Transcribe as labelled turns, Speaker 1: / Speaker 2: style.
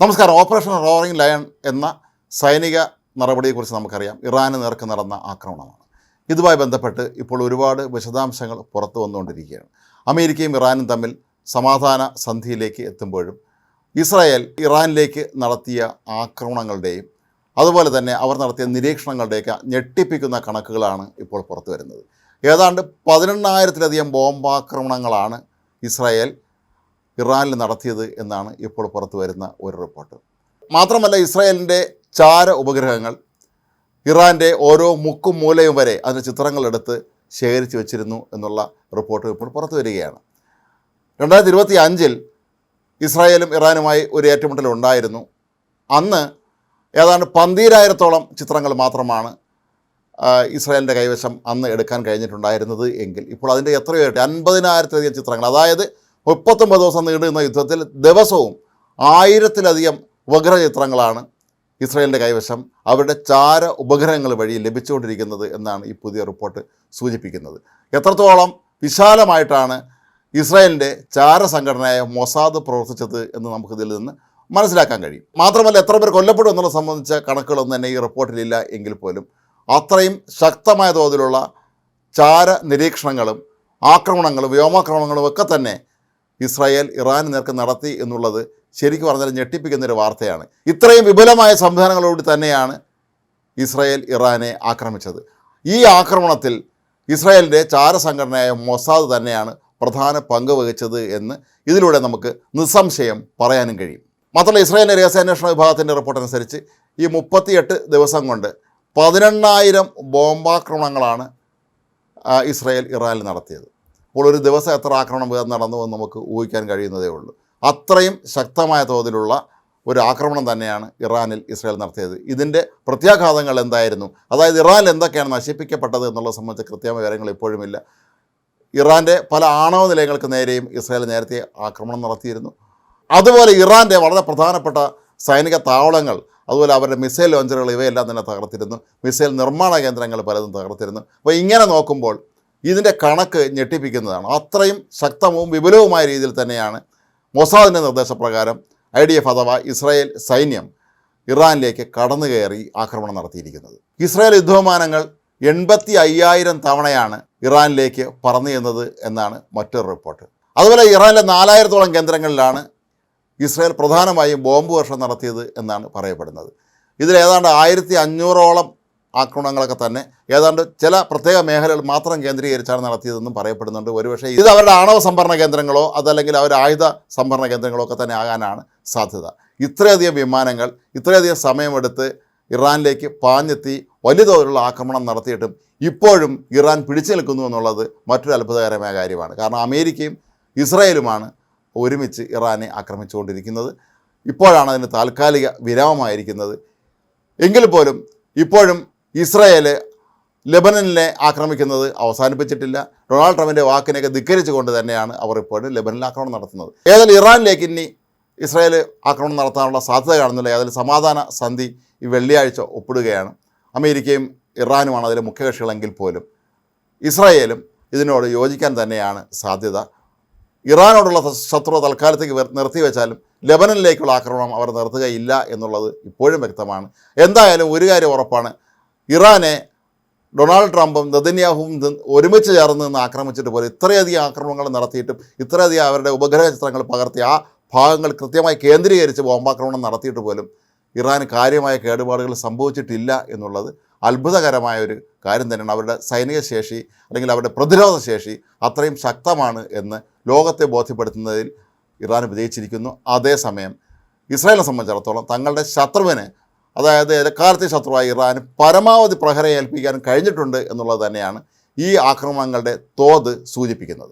Speaker 1: നമസ്കാരം. Operation roaring lion എന്ന സൈനിക നടപടിയെക്കുറിച്ച് നമുക്കറിയാം. ഇറാന് നേർക്ക് നടന്ന ആക്രമണമാണ്. ഇതുമായി ബന്ധപ്പെട്ട് ഇപ്പോൾ ഒരുപാട് വിശദാംശങ്ങൾ പുറത്തു വന്നുകൊണ്ടിരിക്കുകയാണ്. അമേരിക്കയും ഇറാനും തമ്മിൽ സമാധാന സന്ധിയിലേക്ക് എത്തുമ്പോഴും ഇസ്രായേൽ ഇറാനിലേക്ക് നടത്തിയ ആക്രമണങ്ങളുടെയും അതുപോലെ തന്നെ അവർ നടത്തിയ നിരീക്ഷണങ്ങളുടെയൊക്കെ ഞെട്ടിപ്പിക്കുന്ന കണക്കുകളാണ് ഇപ്പോൾ പുറത്തു വരുന്നത്. ഏതാണ്ട് 18,000-ലധികം ബോംബാക്രമണങ്ങളാണ് ഇസ്രായേൽ ഇറാനിൽ നടത്തിയത് എന്നാണ് ഇപ്പോൾ പുറത്തു വരുന്ന ഒരു റിപ്പോർട്ട്. മാത്രമല്ല, ഇസ്രായേലിൻ്റെ ചാര ഉപഗ്രഹങ്ങൾ ഇറാൻ്റെ ഓരോ മുക്കും മൂലയും വരെ അതിൻ്റെ ചിത്രങ്ങളെടുത്ത് ശേഖരിച്ച് വെച്ചിരുന്നു എന്നുള്ള റിപ്പോർട്ട് ഇപ്പോൾ പുറത്തു വരികയാണ്. 2025 ഇസ്രായേലും ഇറാനുമായി ഒരു ഏറ്റുമുട്ടലുണ്ടായിരുന്നു. അന്ന് ഏതാണ്ട് 12,000-ഓളം ചിത്രങ്ങൾ മാത്രമാണ് ഇസ്രായേലിൻ്റെ കൈവശം അന്ന് എടുക്കാൻ കഴിഞ്ഞിട്ടുണ്ടായിരുന്നത് എങ്കിൽ ഇപ്പോൾ അതിൻ്റെ എത്രയോ 50,000-ലധികം ചിത്രങ്ങൾ, അതായത് 39 ദിവസം നീണ്ടുനിന്ന യുദ്ധത്തിൽ ദിവസവും 1000-ലധികം ഉപഗ്രഹ ചിത്രങ്ങളാണ് ഇസ്രായേലിൻ്റെ കൈവശം അവരുടെ ചാര ഉപഗ്രഹങ്ങൾ വഴി ലഭിച്ചുകൊണ്ടിരിക്കുന്നത് എന്നാണ് ഈ പുതിയ റിപ്പോർട്ട് സൂചിപ്പിക്കുന്നത്. എത്രത്തോളം വിശാലമായിട്ടാണ് ഇസ്രായേലിൻ്റെ ചാര സംഘടനയായ മൊസാദ് പ്രവർത്തിച്ചത് എന്ന് നമുക്കിതിൽ നിന്ന് മനസ്സിലാക്കാൻ കഴിയും. മാത്രമല്ല, എത്ര പേർ കൊല്ലപ്പെടും എന്നുള്ളത് സംബന്ധിച്ച കണക്കുകളൊന്നും തന്നെ ഈ റിപ്പോർട്ടിലില്ല എങ്കിൽ പോലും അത്രയും ശക്തമായ തോതിലുള്ള ചാര നിരീക്ഷണങ്ങളും ആക്രമണങ്ങളും വ്യോമാക്രമണങ്ങളും ഒക്കെ തന്നെ ഇസ്രായേൽ ഇറാന് നേർക്ക് നടത്തി എന്നുള്ളത് ശരിക്കും പറഞ്ഞാൽ ഞെട്ടിപ്പിക്കുന്നൊരു വാർത്തയാണ്. ഇത്രയും വിപുലമായ സംവിധാനങ്ങളോട് തന്നെയാണ് ഇസ്രായേൽ ഇറാനെ ആക്രമിച്ചത്. ഈ ആക്രമണത്തിൽ ഇസ്രായേലിൻ്റെ ചാരസംഘടനയായ മൊസാദ് തന്നെയാണ് പ്രധാന പങ്ക് വഹിച്ചത് എന്ന് ഇതിലൂടെ നമുക്ക് നിസ്സംശയം പറയാനും കഴിയും. മാത്രമല്ല, ഇസ്രായേലിൻ്റെ രഹസ്യാന്വേഷണ വിഭാഗത്തിൻ്റെ റിപ്പോർട്ട് അനുസരിച്ച് ഈ 38 ദിവസം കൊണ്ട് 18,000 ബോംബാക്രമണങ്ങളാണ് ഇസ്രായേൽ ഇറാനിൽ നടത്തിയത്. അപ്പോൾ ഒരു ദിവസം എത്ര ആക്രമണം നടന്നു എന്ന് നമുക്ക് ഊഹിക്കാൻ കഴിയുന്നതേ ഉള്ളൂ. അത്രയും ശക്തമായ തോതിലുള്ള ഒരു ആക്രമണം തന്നെയാണ് ഇറാനിൽ ഇസ്രായേൽ നടത്തിയത്. ഇതിൻ്റെ പ്രത്യാഘാതങ്ങൾ എന്തായിരുന്നു, അതായത് ഇറാനിൽ എന്തൊക്കെയാണ് നശിപ്പിക്കപ്പെട്ടത് എന്നുള്ളത് സംബന്ധിച്ച കൃത്യമായ വിവരങ്ങൾ ഇപ്പോഴുമില്ല. ഇറാൻ്റെ പല ആണവ നിലയങ്ങൾക്ക് നേരെയും ഇസ്രായേൽ നേരത്തെ ആക്രമണം നടത്തിയിരുന്നു. അതുപോലെ ഇറാൻ്റെ വളരെ പ്രധാനപ്പെട്ട സൈനിക താവളങ്ങൾ, അതുപോലെ അവരുടെ മിസൈൽ ലോഞ്ചറുകൾ ഇവയെല്ലാം തന്നെ തകർത്തിരുന്നു. മിസൈൽ നിർമ്മാണ കേന്ദ്രങ്ങൾ പലതും തകർത്തിരുന്നു. അപ്പോൾ ഇങ്ങനെ നോക്കുമ്പോൾ ഇതിൻ്റെ കണക്ക് ഞെട്ടിപ്പിക്കുന്നതാണ്. അത്രയും ശക്തവും വിപുലവുമായ രീതിയിൽ തന്നെയാണ് മൊസാദിൻ്റെ നിർദ്ദേശപ്രകാരം IDF അഥവാ ഇസ്രായേൽ സൈന്യം ഇറാനിലേക്ക് കടന്നു കയറി ആക്രമണം നടത്തിയിരിക്കുന്നത്. ഇസ്രായേൽ യുദ്ധവിമാനങ്ങൾ 85,000 തവണയാണ് ഇറാനിലേക്ക് പറന്നു ചെന്നത് എന്നാണ് മറ്റൊരു റിപ്പോർട്ട്. അതുപോലെ ഇറാനിലെ 4,000-ഓളം കേന്ദ്രങ്ങളിലാണ് ഇസ്രായേൽ പ്രധാനമായും ബോംബ് വർഷം നടത്തിയത് എന്നാണ് പറയപ്പെടുന്നത്. ഇതിൽ ഏതാണ്ട് 1,500-ഓളം ആക്രമണങ്ങളൊക്കെ തന്നെ ഏതാണ്ട് ചില പ്രത്യേക മേഖലകൾ മാത്രം കേന്ദ്രീകരിച്ചാണ് നടത്തിയതെന്നും പറയപ്പെടുന്നുണ്ട്. ഒരുപക്ഷെ ഇത് അവരുടെ ആണവ സംഭരണ കേന്ദ്രങ്ങളോ അതല്ലെങ്കിൽ അവരുടെ ആയുധ സംഭരണ കേന്ദ്രങ്ങളോ ഒക്കെ തന്നെ ആകാനാണ് സാധ്യത. ഇത്രയധികം വിമാനങ്ങൾ ഇത്രയധികം സമയമെടുത്ത് ഇറാനിലേക്ക് പാഞ്ഞെത്തി വലിയ തോതിലുള്ള ആക്രമണം നടത്തിയിട്ടും ഇപ്പോഴും ഇറാൻ പിടിച്ചു നിൽക്കുന്നു എന്നുള്ളത് മറ്റൊരു അത്ഭുതകരമായ കാര്യമാണ്. കാരണം അമേരിക്കയും ഇസ്രായേലുമാണ് ഒരുമിച്ച് ഇറാനെ ആക്രമിച്ചുകൊണ്ടിരിക്കുന്നത്. ഇപ്പോഴാണ് അതിന് താൽക്കാലിക വിരാമമായിരിക്കുന്നത്. എങ്കിൽ പോലും ഇപ്പോഴും ഇസ്രായേൽ ലെബനനിലെ ആക്രമിക്കുന്നത് അവസാനിപ്പിച്ചിട്ടില്ല. ഡൊണാൾഡ് ട്രംപിൻ്റെ വാക്കിനെയൊക്കെ ധിക്കരിച്ചുകൊണ്ട് തന്നെയാണ് അവർ ഇപ്പോഴും ലെബനനിൽ ആക്രമണം നടത്തുന്നത്. ഏതായാലും ഇറാനിലേക്ക് ഇനി ഇസ്രായേൽ ആക്രമണം നടത്താനുള്ള സാധ്യത കാണുന്നില്ല. ഏതായാലും സമാധാന സന്ധി ഈ വെള്ളിയാഴ്ച ഒപ്പിടുകയാണ്. അമേരിക്കയും ഇറാനുമാണ് അതിലെ മുഖ്യകക്ഷികളെങ്കിൽ പോലും ഇസ്രായേലും ഇതിനോട് യോജിക്കാൻ തന്നെയാണ് സാധ്യത. ഇറാനോടുള്ള ശത്രുത തൽക്കാലത്തേക്ക് നിർത്തിവെച്ചാലും ലെബനനിലേക്കുള്ള ആക്രമണം അവർ നിർത്തുകയില്ല എന്നുള്ളത് ഇപ്പോഴും വ്യക്തമാണ്. എന്തായാലും ഒരു കാര്യം ഉറപ്പാണ്, ഇറാനെ ഡൊണാൾഡ് ട്രംപും നെതന്യാഹുവും ഒരുമിച്ച് ചേർന്ന് നിന്ന് ആക്രമിച്ചിട്ട് പോലും ഇത്രയധികം ആക്രമണങ്ങൾ നടത്തിയിട്ടും ഇത്രയധികം അവരുടെ ഉപഗ്രഹ ചിത്രങ്ങൾ പകർത്തി ആ ഭാഗങ്ങൾ കൃത്യമായി കേന്ദ്രീകരിച്ച് ബോംബാക്രമണം നടത്തിയിട്ട് പോലും ഇറാന് കാര്യമായ കേടുപാടുകൾ സംഭവിച്ചിട്ടില്ല എന്നുള്ളത് അത്ഭുതകരമായ ഒരു കാര്യം തന്നെയാണ്. അവരുടെ സൈനിക ശേഷി അല്ലെങ്കിൽ അവരുടെ പ്രതിരോധ ശേഷി അത്രയും ശക്തമാണ് എന്ന് ലോകത്തെ ബോധ്യപ്പെടുത്തുന്നതിൽ ഇറാൻ വിജയിച്ചിരിക്കുന്നു. അതേസമയം ഇസ്രായേലിനെ സംബന്ധിച്ചിടത്തോളം തങ്ങളുടെ ശത്രുവിന്, അതായത് എക്കാലത്തെ ശത്രുവായ ഇറാന് പരമാവധി പ്രഹരം ഏൽപ്പിക്കാൻ കഴിഞ്ഞിട്ടുണ്ട് എന്നുള്ളത് തന്നെയാണ് ഈ ആക്രമണങ്ങളുടെ തോത് സൂചിപ്പിക്കുന്നത്.